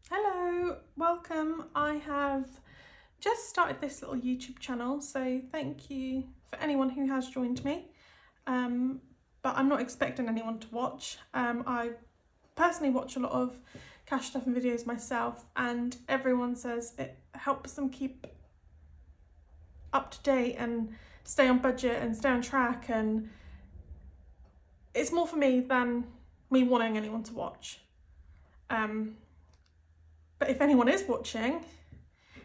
Hello, welcome. I have just started this little YouTube channel, so thank you for anyone who has joined me. But I'm not expecting anyone to watch. I personally watch a lot of cash stuffing videos myself, and everyone says it helps them keep up to date and stay on budget and stay on track, and it's more for me than me wanting anyone to watch. But if anyone is watching,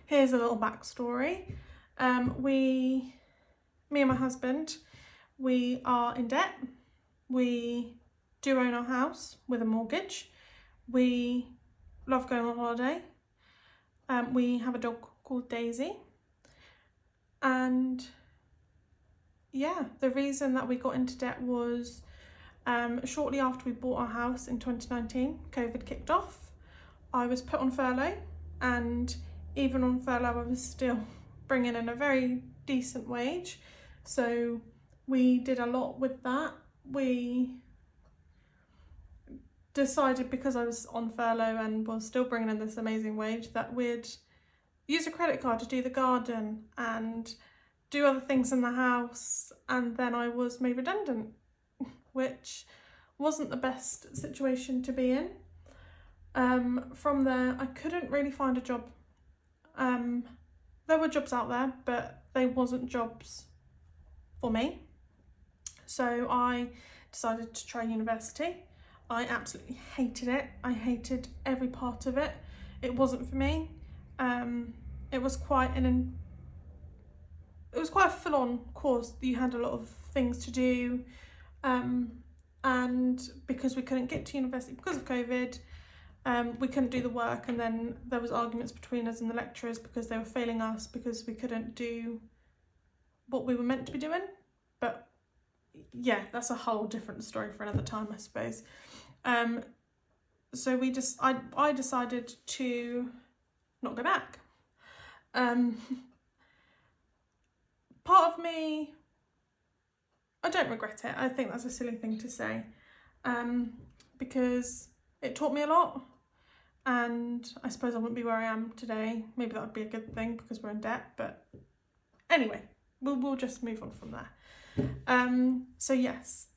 here's a little backstory. Me and my husband, we are in debt. We do own our house with a mortgage. We love going on holiday. We have a dog called Daisy. And yeah, the reason that we got into debt was shortly after we bought our house in 2019, COVID kicked off. I was put on furlough, and even on furlough I was still bringing in a very decent wage, so we did a lot with that. We decided, because I was on furlough and was still bringing in this amazing wage, that we'd use a credit card to do the garden and do other things in the house, and then I was made redundant, which wasn't the best situation to be in. From there, I couldn't really find a job. There were jobs out there, but they wasn't jobs for me. So I decided to try university. I absolutely hated it. I hated every part of it. It wasn't for me. It was quite a full-on course. You had a lot of things to do, and because we couldn't get to university because of COVID, we couldn't do the work, and then there was arguments between us and the lecturers because they were failing us because we couldn't do what we were meant to be doing. But yeah, that's a whole different story for another time, I suppose. So I decided to not go back. Part of me, I don't regret it. I think that's a silly thing to say, because it taught me a lot, and I suppose I wouldn't be where I am today. Maybe that would be a good thing because we're in debt, but anyway, we'll just move on from there. So yes,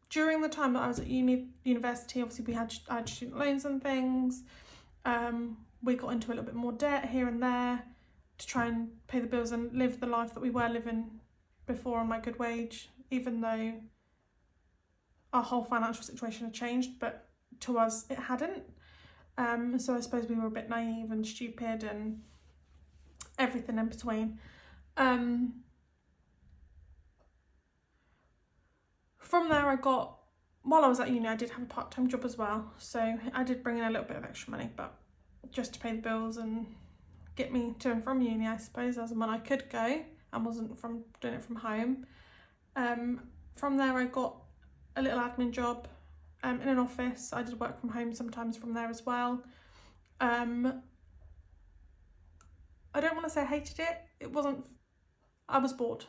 during the time that I was at university, obviously I had student loans and things. We got into a little bit more debt here and there to try and pay the bills and live the life that we were living before on my good wage, even though our whole financial situation had changed, but to us it hadn't. So I suppose we were a bit naive and stupid and everything in between. From there, while I was at uni, I did have a part-time job as well, so I did bring in a little bit of extra money, but just to pay the bills and get me to and from uni, I suppose, as and when I could go and wasn't doing it from home. From there, I got a little admin job in an office. I did work from home sometimes from there as well. I don't want to say I hated it. I was bored.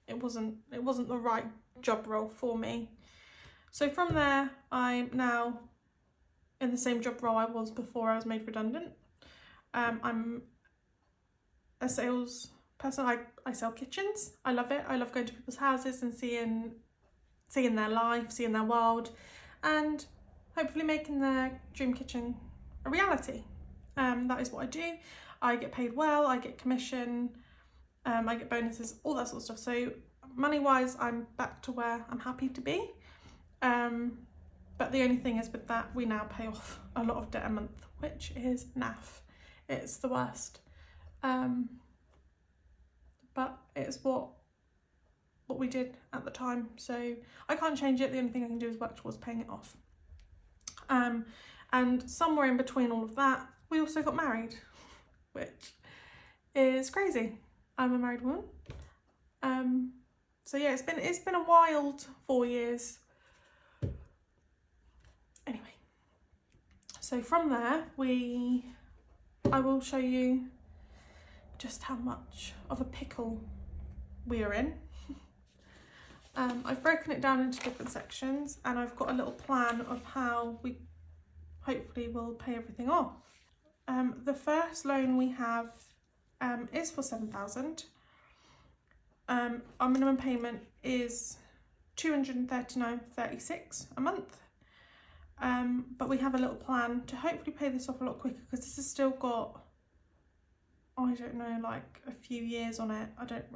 It wasn't the right job role for me. So from there, I'm now in the same job role I was before I was made redundant. I'm a sales person. I sell kitchens. I love it. I love going to people's houses and seeing their life, seeing their world, and hopefully making their dream kitchen a reality. That is what I do. I get paid well, I get commission, I get bonuses, all that sort of stuff. So money-wise, I'm back to where I'm happy to be. But the only thing is with that, we now pay off a lot of debt a month, which is naff. It's the worst. But it's what we did at the time, so I can't change it. The only thing I can do is work towards paying it off. And somewhere in between all of that, we also got married, which is crazy. I'm a married woman. So yeah, it's been a wild 4 years. Anyway, so from there I will show you just how much of a pickle we are in. I've broken it down into different sections, and I've got a little plan of how hopefully will pay everything off. The first loan we have is for £7,000. Our minimum payment is £239.36 a month. But we have a little plan to hopefully pay this off a lot quicker, because this has still got, I don't know, like a few years on it. I don't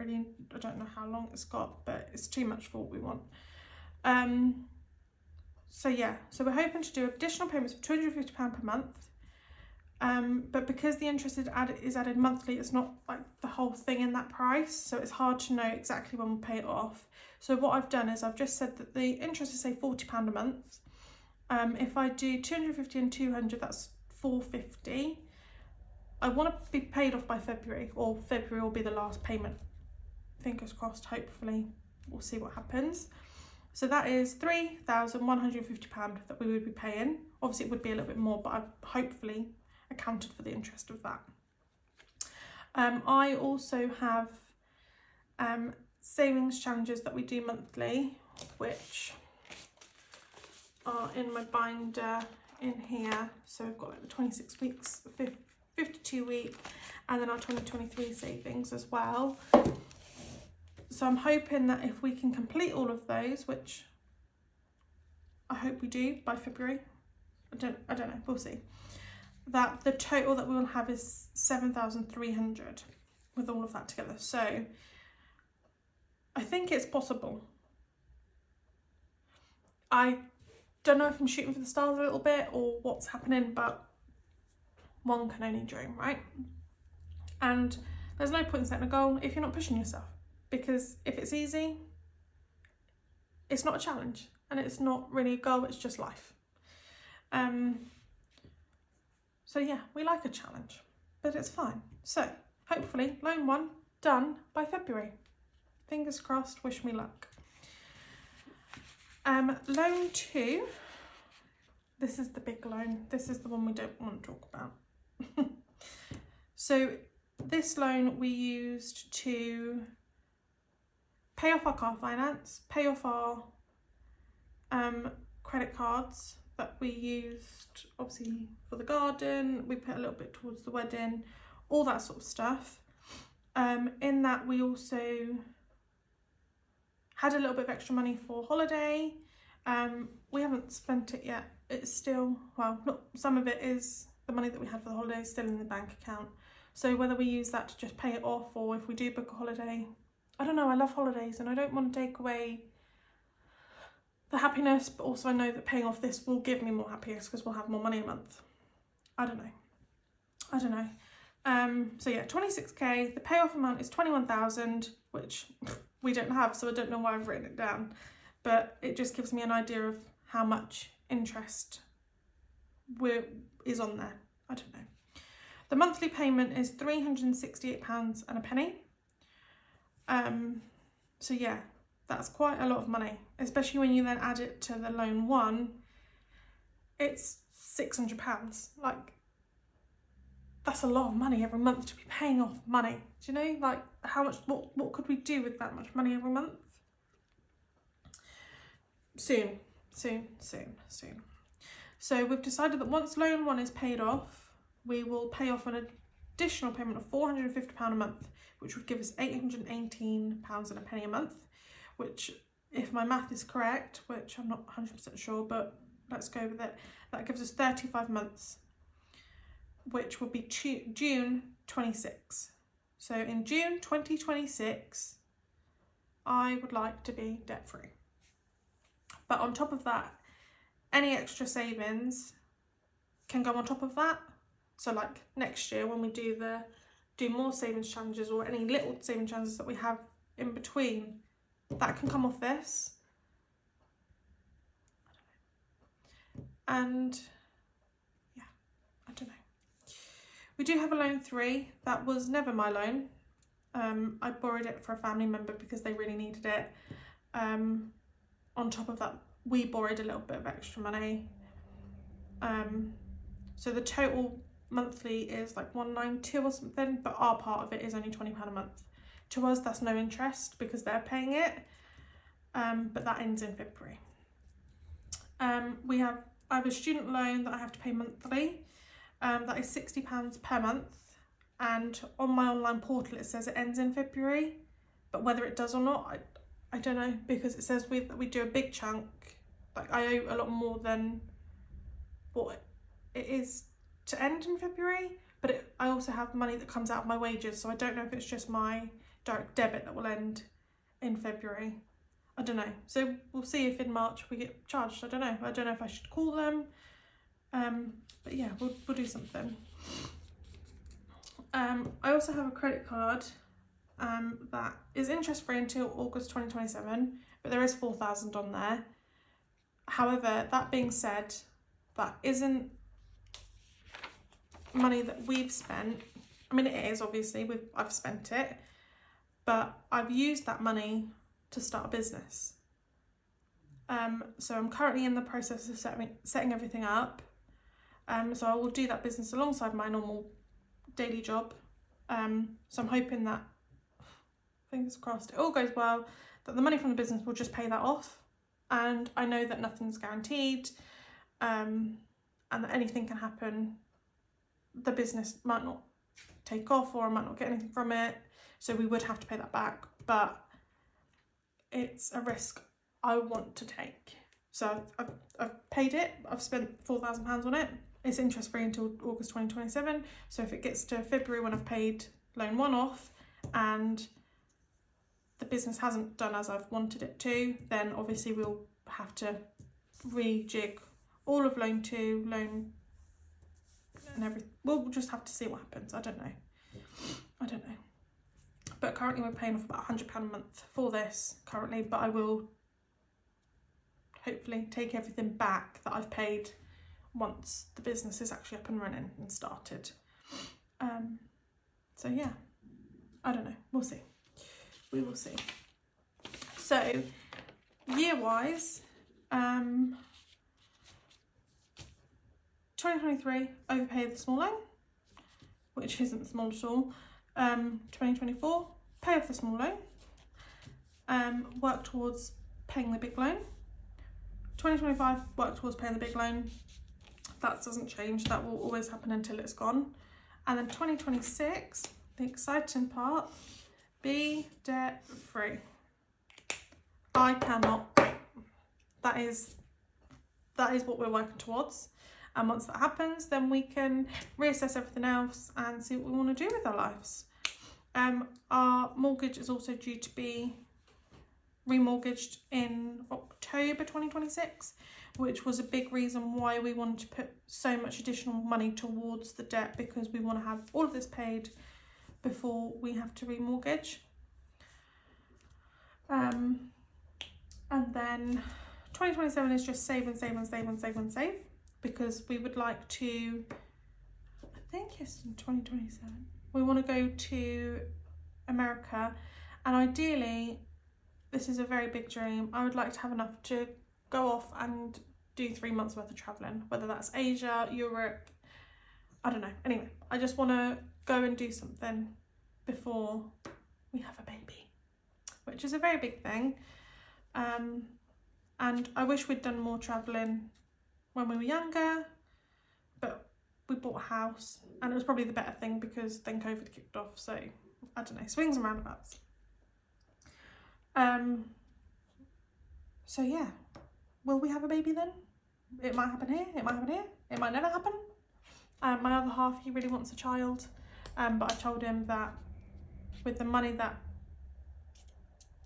know how long it's got, but it's too much for what we want. So yeah, so we're hoping to do additional payments of £250 per month. But because the interest is added monthly, it's not like the whole thing in that price, so it's hard to know exactly when we'll pay it off. So what I've done is I've just said that the interest is, say, £40 a month. If I do 250 and 200, that's 450. I want to be paid off by February, or February will be the last payment. Fingers crossed, hopefully. We'll see what happens. So that is £3,150 that we would be paying. Obviously it would be a little bit more, but I've hopefully accounted for the interest of that. I also have savings challenges that we do monthly, which are in my binder in here. So I've got like the 26 weeks, the 52 week, and then our 2023 savings as well. So I'm hoping that if we can complete all of those, which I hope we do by February, I don't know, we'll see, that the total that we will have is 7,300 with all of that together. So I think it's possible. I don't know if I'm shooting for the stars a little bit or what's happening, but one can only dream, right? And there's no point in setting a goal if you're not pushing yourself, because if it's easy, it's not a challenge and it's not really a goal, it's just life. So yeah, we like a challenge, but it's fine. So hopefully loan 1 done by February. Fingers crossed, wish me luck. Loan 2, this is the big loan. This is the one we don't want to talk about. So this loan we used to pay off our car finance, pay off our credit cards that we used obviously for the garden. We put a little bit towards the wedding, all that sort of stuff. In that we also had a little bit of extra money for holiday. We haven't spent it yet. It's still, well, not, some of it is the money that we had for the holiday is still in the bank account. So whether we use that to just pay it off, or if we do book a holiday, I don't know. I love holidays and I don't want to take away the happiness, but also I know that paying off this will give me more happiness because we'll have more money a month. I don't know. So yeah, 26k. The payoff amount is 21,000, which we don't have, so I don't know why I've written it down, but it just gives me an idea of how much interest is on there. I don't know. The monthly payment is £368 and a penny. So yeah, that's quite a lot of money, especially when you then add it to the loan 1. It's £600. Like, that's a lot of money every month to be paying off money. Do you know, like, how much, what could we do with that much money every month? Soon. So we've decided that once loan 1 is paid off, we will pay off an additional payment of £450 a month, which would give us £818 and a penny a month, which, if my math is correct, which I'm not 100% sure, but let's go with it, that gives us 35 months, which will be June 26. So in June 2026, I would like to be debt free. But on top of that, any extra savings can go on top of that. So like next year when we do more savings challenges, or any little savings challenges that we have in between, that can come off this. And yeah, I don't know. We do have a loan 3. That was never my loan. I borrowed it for a family member because they really needed it. On top of that, we borrowed a little bit of extra money. So the total monthly is like 192 or something, but our part of it is only £20 a month. To us, that's no interest because they're paying it. But that ends in February. We have I have a student loan that I have to pay monthly. That is £60 per month, and on my online portal it says it ends in February, but whether it does or not, I don't know, because it says we do a big chunk. Like, I owe a lot more than what it is to end in February, but I also have money that comes out of my wages, so I don't know if it's just my direct debit that will end in February. I don't know. So we'll see if in March we get charged. I don't know. I don't know if I should call them. But yeah, we'll do something. I also have a credit card that is interest free until August 2027, but there is 4,000 on there. However, that being said, that isn't money that we've spent. I mean, it is, obviously, I've spent it, but I've used that money to start a business. So I'm currently in the process of setting everything up. So I will do that business alongside my normal daily job. So I'm hoping that, fingers crossed, it all goes well, that the money from the business will just pay that off. And I know that nothing's guaranteed, and that anything can happen. The business might not take off, or I might not get anything from it, so we would have to pay that back, but it's a risk I want to take. So I've paid it. I've spent £4,000 on it. It's interest free until August 2027. So if it gets to February when I've paid loan 1 off and the business hasn't done as I've wanted it to, then obviously we'll have to rejig all of loan 2, loan and everything. We'll just have to see what happens. I don't know. But currently we're paying off about £100 a month for this currently, but I will hopefully take everything back that I've paid once the business is actually up and running and started. So yeah, I don't know. We'll see. We will see. So year-wise, 2023, overpaid the small loan, which isn't small at all. 2024, pay off the small loan, work towards paying the big loan. 2025, work towards paying the big loan. That doesn't change, that will always happen until it's gone. And then 2026, the exciting part, be debt free. I cannot wait. That is what we're working towards. And once that happens, then we can reassess everything else and see what we want to do with our lives. Our mortgage is also due to be remortgaged in October 2026, which was a big reason why we wanted to put so much additional money towards the debt, because we want to have all of this paid before we have to remortgage. And then 2027 is just save, because we would like to, I think it's in 2027, we want to go to America, and ideally, this is a very big dream, I would like to have enough to go off and do 3 months worth of travelling, whether that's Asia, Europe, I don't know. Anyway, I just want to go and do something before we have a baby, which is a very big thing. And I wish we'd done more travelling when we were younger, but we bought a house and it was probably the better thing, because then COVID kicked off, so I don't know, swings and roundabouts. So yeah, will we have a baby then? It might happen here, it might happen here, it might never happen. My other half, he really wants a child, but I told him that with the money that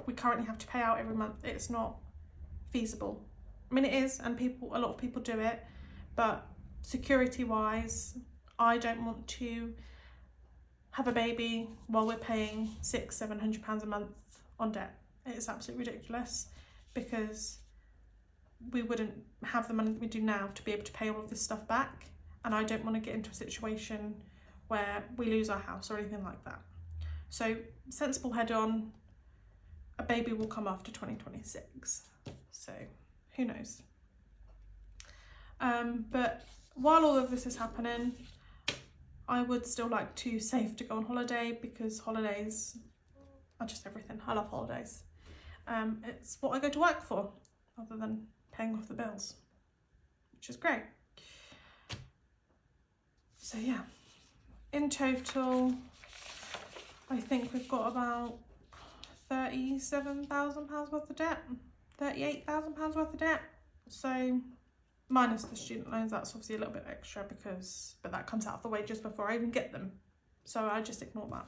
we currently have to pay out every month, it's not feasible. I mean, it is, and a lot of people do it, but security wise, I don't want to have a baby while we're paying £600-700 a month on debt. It's absolutely ridiculous, because we wouldn't have the money that we do now to be able to pay all of this stuff back, and I don't want to get into a situation where we lose our house or anything like that. So sensible head on, a baby will come after 2026, so who knows. But while all of this is happening, I would still like to save to go on holiday, because holidays are just everything. I love holidays. It's what I go to work for, other than paying off the bills. which is great. So yeah, in total, I think we've got about £37,000 worth of debt, £38,000 worth of debt. So minus the student loans, that's obviously a little bit extra but that comes out of the way just before I even get them. So I just ignore that.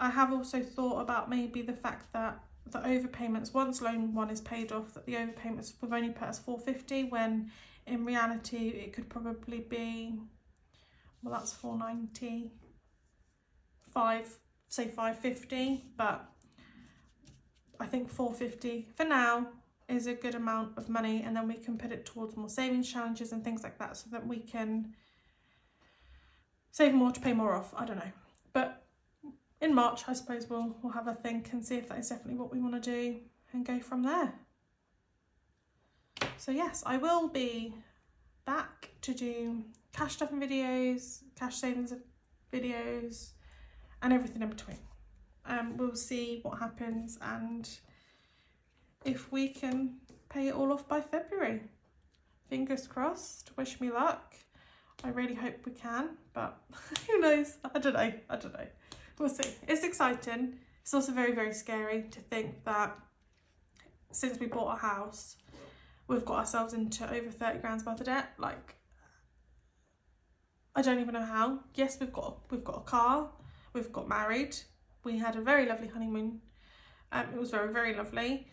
I have also thought about maybe the fact that the overpayments, once loan one is paid off, that the overpayments have only put us £450, when in reality it could probably be, well, that's £490, say £550, but I think £450 for now is a good amount of money, and then we can put it towards more savings challenges and things like that, so that we can save more to pay more off. I don't know, but in March I suppose we'll have a think and see if that is definitely what we want to do and go from there. So yes, I will be back to do cash stuffing videos, cash savings videos, and everything in between. We'll see what happens and if we can pay it all off by February. Fingers crossed, wish me luck. I really hope we can, but who knows? I don't know. We'll see. It's exciting. It's also very, very scary to think that since we bought a house, we've got ourselves into over 30 grand's worth of debt. Like, I don't even know how. Yes, we've got a car, we've got married, we had a very lovely honeymoon. It was very, very lovely.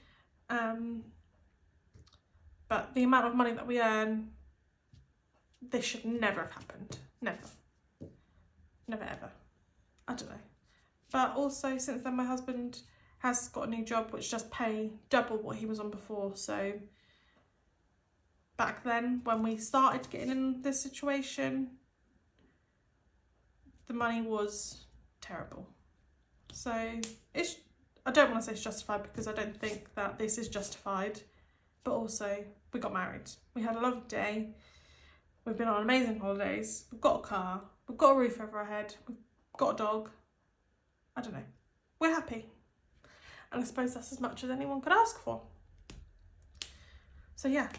But the amount of money that we earn, this should never have happened. Never ever. I don't know. But also, since then, my husband has got a new job which does pay double what he was on before. So back then, when we started getting in this situation, the money was terrible. So I don't want to say it's justified, because I don't think that this is justified, but also we got married. We had a lovely day. We've been on amazing holidays. We've got a car. We've got a roof over our head. We've got a dog. I don't know. We're happy. And I suppose that's as much as anyone could ask for. So yeah,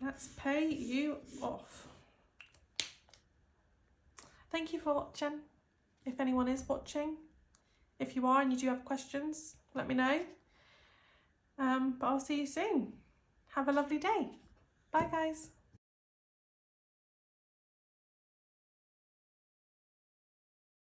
let's pay you off. Thank you for watching. If anyone is watching, if you are and you do have questions, let me know. But I'll see you soon. Have a lovely day. Bye guys.